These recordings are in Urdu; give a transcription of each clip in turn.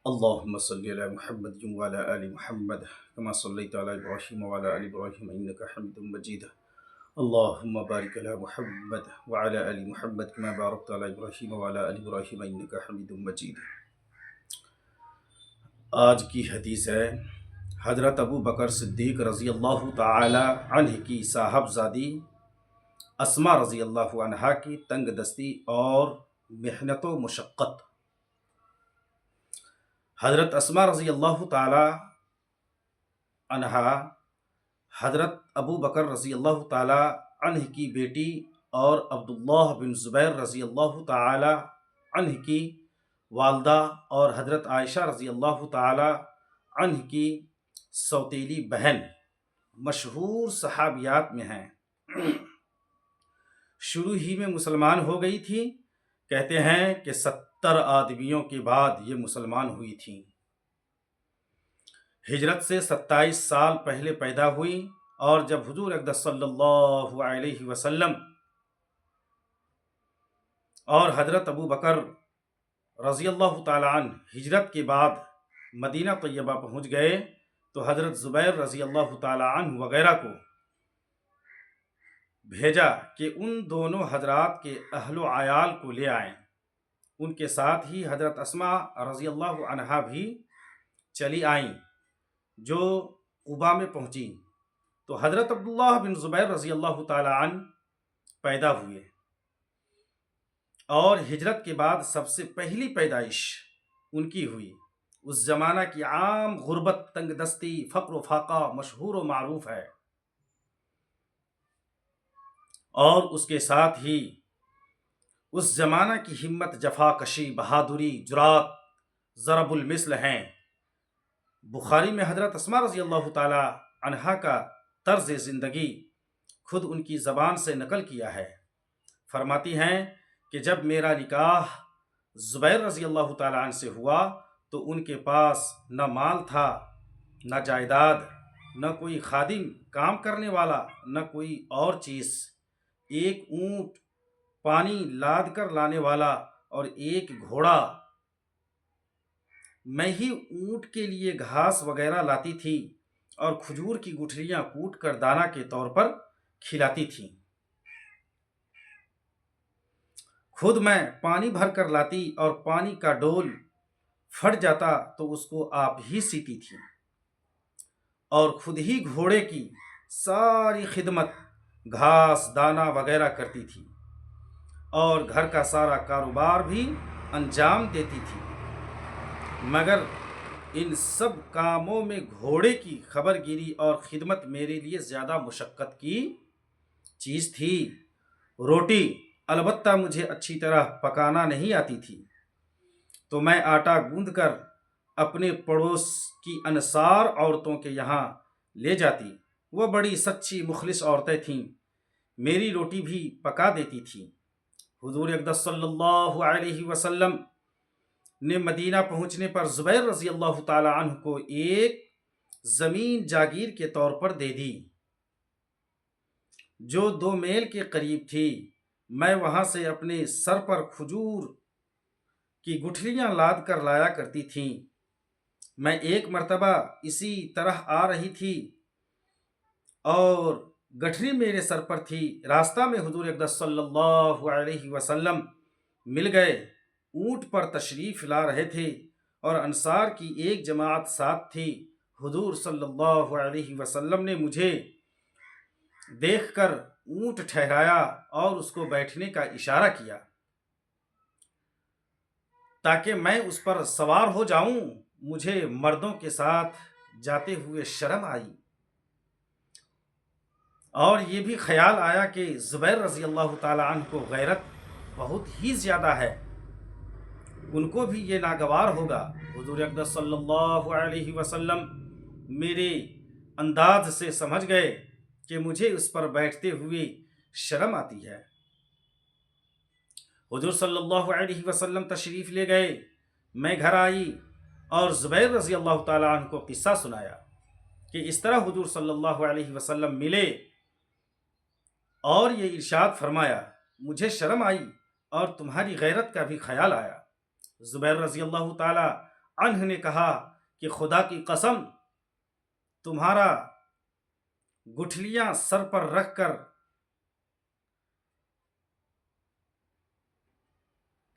اللهم صل على محمد وعلى آل محمد كما صليت على إبراهيم وعلى آل إبراهيم إنك حميد مجيد. اللهم بارك على محمد وعلى آل محمد كما باركت على إبراهيم وعلى آل إبراهيم إنك حميد مجيد. آج کی حدیث ہے حضرت ابو بکر صدیق رضی اللہ تعالی عنہ کی صاحبزادی اسما رضی اللہ عنہا کی تنگ دستی اور محنت و مشقت. حضرت اسما رضی اللہ تعالی عنہا حضرت ابو بکر رضی اللہ تعالی عنہ کی بیٹی اور عبداللہ بن زبیر رضی اللہ تعالی عنہ کی والدہ اور حضرت عائشہ رضی اللہ تعالی عنہ کی سوتیلی بہن مشہور صحابیات میں ہیں. شروع ہی میں مسلمان ہو گئی تھی. کہتے ہیں کہ 70 آدمیوں کے بعد یہ مسلمان ہوئی تھیں. ہجرت سے 27 سال پہلے پیدا ہوئی اور جب حضور اقدس صلی اللہ علیہ وسلم اور حضرت ابو بکر رضی اللہ تعالی عنہ ہجرت کے بعد مدینہ طیبہ پہنچ گئے تو حضرت زبیر رضی اللہ تعالی عنہ وغیرہ کو بھیجا کہ ان دونوں حضرات کے اہل و عیال کو لے آئیں. ان کے ساتھ ہی حضرت اسما رضی اللہ عنہا بھی چلی آئیں. جو قباء میں پہنچی تو حضرت عبداللہ بن زبیر رضی اللہ تعالی عنہ پیدا ہوئے اور ہجرت کے بعد سب سے پہلی پیدائش ان کی ہوئی. اس زمانہ کی عام غربت، تنگ دستی، فقر و فاقہ مشہور و معروف ہے. اور اس کے ساتھ ہی اس زمانہ کی ہمت، جفا کشی، بہادری، جرات ضرب المثل ہیں. بخاری میں حضرت اسما رضی اللہ تعالی عنہا کا طرز زندگی خود ان کی زبان سے نقل کیا ہے. فرماتی ہیں کہ جب میرا نکاح زبیر رضی اللہ تعالی عنہ سے ہوا تو ان کے پاس نہ مال تھا، نہ جائیداد، نہ کوئی خادم کام کرنے والا، نہ کوئی اور چیز. ایک اونٹ پانی لاد کر لانے والا اور ایک گھوڑا. میں ہی اونٹ کے لیے گھاس وغیرہ لاتی تھی اور کھجور کی گٹھلیاں کوٹ کر دانہ کے طور پر کھلاتی تھی. خود میں پانی بھر کر لاتی اور پانی کا ڈول پھٹ جاتا تو اس کو آپ ہی سیتی تھی اور خود ہی گھوڑے کی ساری خدمت، گھاس دانہ وغیرہ کرتی تھی اور گھر کا سارا کاروبار بھی انجام دیتی تھی. مگر ان سب کاموں میں گھوڑے کی خبر گیری اور خدمت میرے لیے زیادہ مشقت کی چیز تھی. روٹی البتہ مجھے اچھی طرح پکانا نہیں آتی تھی تو میں آٹا گوندھ کر اپنے پڑوس کی انصار عورتوں کے یہاں لے جاتی. وہ بڑی سچی مخلص عورتیں تھیں، میری روٹی بھی پکا دیتی تھیں. حضور اقدس صلی اللہ علیہ وسلم نے مدینہ پہنچنے پر زبیر رضی اللہ تعالی عنہ کو ایک زمین جاگیر کے طور پر دے دی جو 2 میل کے قریب تھی. میں وہاں سے اپنے سر پر کھجور کی گٹھلیاں لاد کر لایا کرتی تھیں. میں ایک مرتبہ اسی طرح آ رہی تھی اور گٹھری میرے سر پر تھی. راستہ میں حضور اقدس صلی اللہ علیہ وسلم مل گئے. اونٹ پر تشریف لا رہے تھے اور انصار کی ایک جماعت ساتھ تھی. حضور صلی اللہ علیہ وسلم نے مجھے دیکھ کر اونٹ ٹھہرایا اور اس کو بیٹھنے کا اشارہ کیا تاکہ میں اس پر سوار ہو جاؤں. مجھے مردوں کے ساتھ جاتے ہوئے شرم آئی اور یہ بھی خیال آیا کہ زبیر رضی اللہ تعالی عنہ کو غیرت بہت ہی زیادہ ہے، ان کو بھی یہ ناگوار ہوگا. حضور اقدس صلی اللہ علیہ وسلم میرے انداز سے سمجھ گئے کہ مجھے اس پر بیٹھتے ہوئے شرم آتی ہے. حضور صلی اللہ علیہ وسلم تشریف لے گئے. میں گھر آئی اور زبیر رضی اللہ تعالی عنہ کو قصہ سنایا کہ اس طرح حضور صلی اللہ علیہ وسلم ملے اور یہ ارشاد فرمایا، مجھے شرم آئی اور تمہاری غیرت کا بھی خیال آیا. زبیر رضی اللہ تعالی عنہ نے کہا کہ خدا کی قسم، تمہارا گٹھلیاں سر پر رکھ کر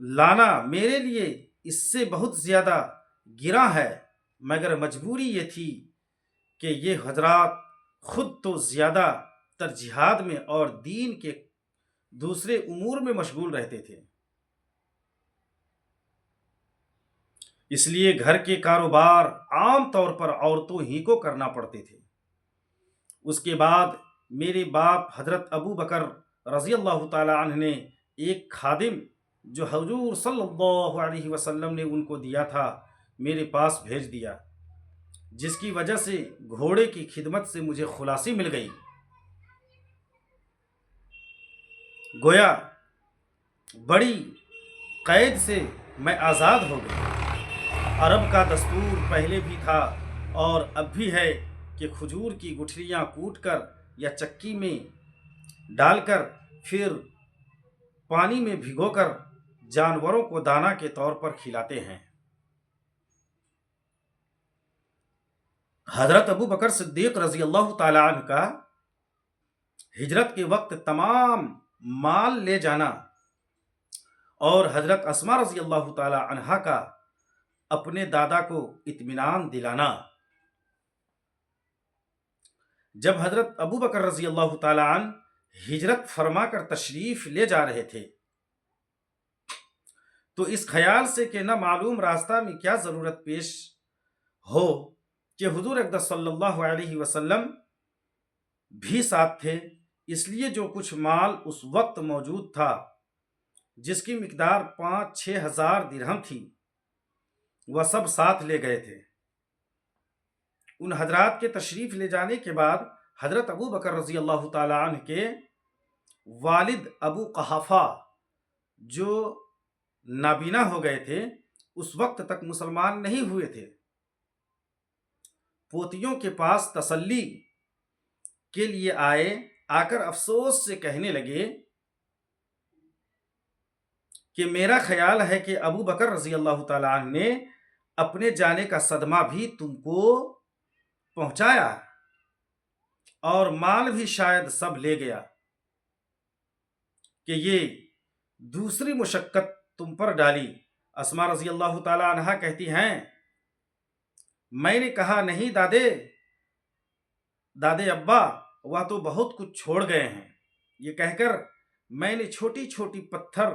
لانا میرے لیے اس سے بہت زیادہ گراں ہے، مگر مجبوری یہ تھی کہ یہ حضرات خود تو زیادہ تر جہاد میں اور دین کے دوسرے امور میں مشغول رہتے تھے، اس لیے گھر کے کاروبار عام طور پر عورتوں ہی کو کرنا پڑتے تھے۔ اس کے بعد میرے باپ حضرت ابو بکر رضی اللہ تعالی عنہ نے ایک خادم جو حضور صلی اللہ علیہ وسلم نے ان کو دیا تھا میرے پاس بھیج دیا، جس کی وجہ سے گھوڑے کی خدمت سے مجھے خلاصی مل گئی، گویا بڑی قید سے میں آزاد ہو گیا۔ عرب کا دستور پہلے بھی تھا اور اب بھی ہے کہ کھجور کی گٹھلیاں کوٹ کر یا چکی میں ڈال کر پھر پانی میں بھگو کر جانوروں کو دانہ کے طور پر کھلاتے ہیں۔ حضرت ابو بکر صدیق رضی اللہ تعالی عنہ کا ہجرت کے وقت تمام مال لے جانا اور حضرت اسماء رضی اللہ تعالی عنہا کا اپنے دادا کو اطمینان دلانا۔ جب حضرت ابو بکر رضی اللہ تعالی عنہ ہجرت فرما کر تشریف لے جا رہے تھے تو اس خیال سے کہ نہ معلوم راستہ میں کیا ضرورت پیش ہو کہ حضور اقدس صلی اللہ علیہ وسلم بھی ساتھ تھے، اس لیے جو کچھ مال اس وقت موجود تھا جس کی مقدار 5-6 ہزار درہم تھی وہ سب ساتھ لے گئے تھے۔ ان حضرات کے تشریف لے جانے کے بعد حضرت ابو بکر رضی اللہ تعالی عنہ کے والد ابو قحافہ جو نابینا ہو گئے تھے اس وقت تک مسلمان نہیں ہوئے تھے، پوتیوں کے پاس تسلی کے لیے آ کر افسوس سے کہنے لگے کہ میرا خیال ہے کہ ابو بکر رضی اللہ تعالی عنہ نے اپنے جانے کا صدمہ بھی تم کو پہنچایا اور مال بھی شاید سب لے گیا کہ یہ دوسری مشقت تم پر ڈالی۔ اسماء رضی اللہ تعالی عنہا کہتی ہیں میں نے کہا نہیں دادے ابا، وہ تو بہت کچھ چھوڑ گئے ہیں، یہ کہہ کر میں نے چھوٹی چھوٹی پتھر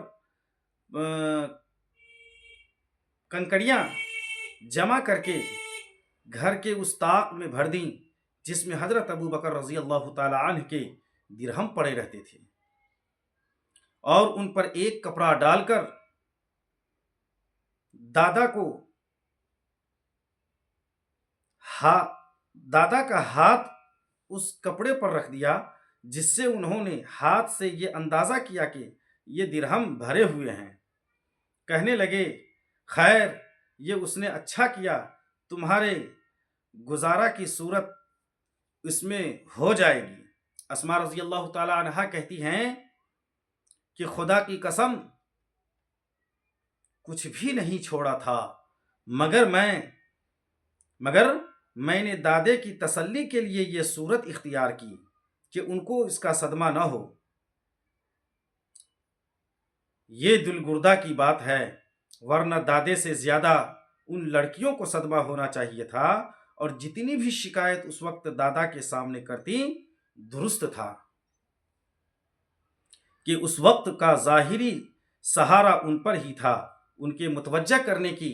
کنکڑیاں جمع کر کے گھر کے اس طاق میں بھر دیں جس میں حضرت ابو بکر رضی اللہ تعالی عنہ کے درہم پڑے رہتے تھے، اور ان پر ایک کپڑا ڈال کر دادا کا ہاتھ اس کپڑے پر رکھ دیا، جس سے انہوں نے ہاتھ سے یہ اندازہ کیا کہ یہ درہم بھرے ہوئے ہیں۔ کہنے لگے خیر، یہ اس نے اچھا کیا، تمہارے گزارا کی صورت اس میں ہو جائے گی۔ اسماء رضی اللہ تعالی عنہا کہتی ہیں کہ خدا کی قسم کچھ بھی نہیں چھوڑا تھا مگر میں نے دادے کی تسلی کے لیے یہ صورت اختیار کی کہ ان کو اس کا صدمہ نہ ہو۔ یہ دلگردہ کی بات ہے، ورنہ دادے سے زیادہ ان لڑکیوں کو صدمہ ہونا چاہیے تھا، اور جتنی بھی شکایت اس وقت دادا کے سامنے کرتی درست تھا کہ اس وقت کا ظاہری سہارا ان پر ہی تھا، ان کے متوجہ کرنے کی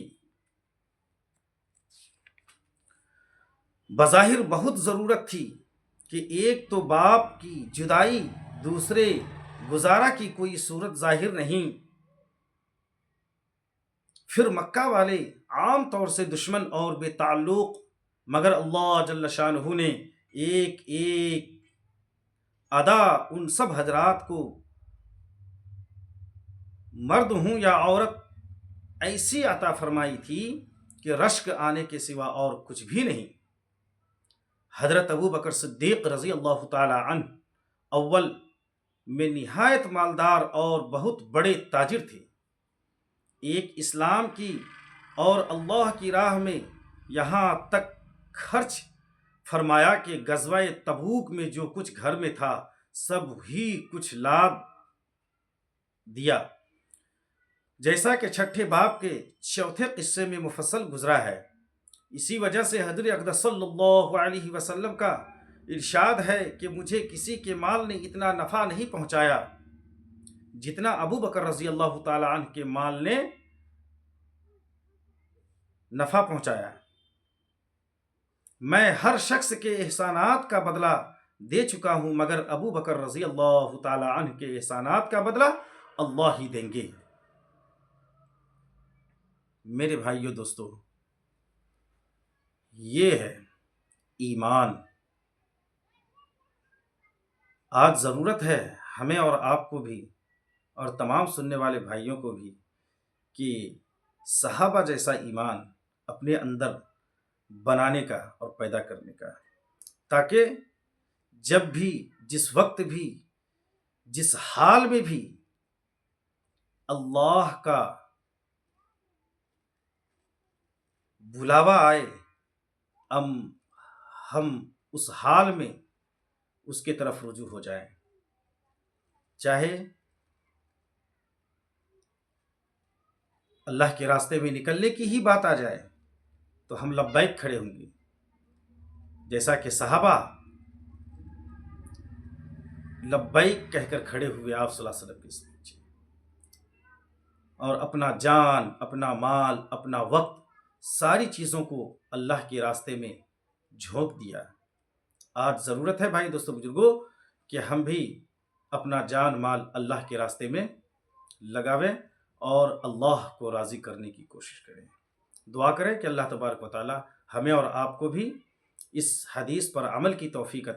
بظاہر بہت ضرورت تھی کہ ایک تو باپ کی جدائی، دوسرے گزارا کی کوئی صورت ظاہر نہیں، پھر مکہ والے عام طور سے دشمن اور بے تعلق، مگر اللہ جل شانہ نے ایک ایک ادا ان سب حضرات کو، مرد ہوں یا عورت، ایسی عطا فرمائی تھی کہ رشک آنے کے سوا اور کچھ بھی نہیں۔ حضرت ابو بکر صدیق رضی اللہ تعالی عنہ اول میں نہایت مالدار اور بہت بڑے تاجر تھے۔ ایک اسلام کی اور اللہ کی راہ میں یہاں تک خرچ فرمایا کہ غزوہ تبوک میں جو کچھ گھر میں تھا سب ہی کچھ لاد دیا، جیسا کہ چھٹے باب کے چوتھے قصے میں مفصل گزرا ہے۔ اسی وجہ سے حضرت اقدس صلی اللہ علیہ وسلم کا ارشاد ہے کہ مجھے کسی کے مال نے اتنا نفع نہیں پہنچایا جتنا ابو بکر رضی اللہ تعالی عنہ کے مال نے نفع پہنچایا۔ میں ہر شخص کے احسانات کا بدلہ دے چکا ہوں، مگر ابو بکر رضی اللہ تعالی عنہ کے احسانات کا بدلہ اللہ ہی دیں گے۔ میرے بھائیو دوستو، یہ ہے ایمان۔ آج ضرورت ہے ہمیں اور آپ کو بھی اور تمام سننے والے بھائیوں کو بھی کہ صحابہ جیسا ایمان اپنے اندر بنانے کا اور پیدا کرنے کا، تاکہ جب بھی، جس وقت بھی، جس حال میں بھی اللہ کا بلاوا آئے ہم اس حال میں اس کی طرف رجوع ہو جائیں، چاہے اللہ کے راستے میں نکلنے کی ہی بات آ جائے تو ہم لبیک کھڑے ہوں گے، جیسا کہ صحابہ لبیک کہہ کر کھڑے ہوئے آپ صلی اللہ علیہ وسلم کے پیچھے، اور اپنا جان، اپنا مال، اپنا وقت، ساری چیزوں کو اللہ کے راستے میں جھونک دیا۔ آج ضرورت ہے بھائی دوستو بزرگوں کہ ہم بھی اپنا جان مال اللہ کے راستے میں لگاویں اور اللہ کو راضی کرنے کی کوشش کریں۔ دعا کریں کہ اللہ تبارک و تعالی ہمیں اور آپ کو بھی اس حدیث پر عمل کی توفیق عطا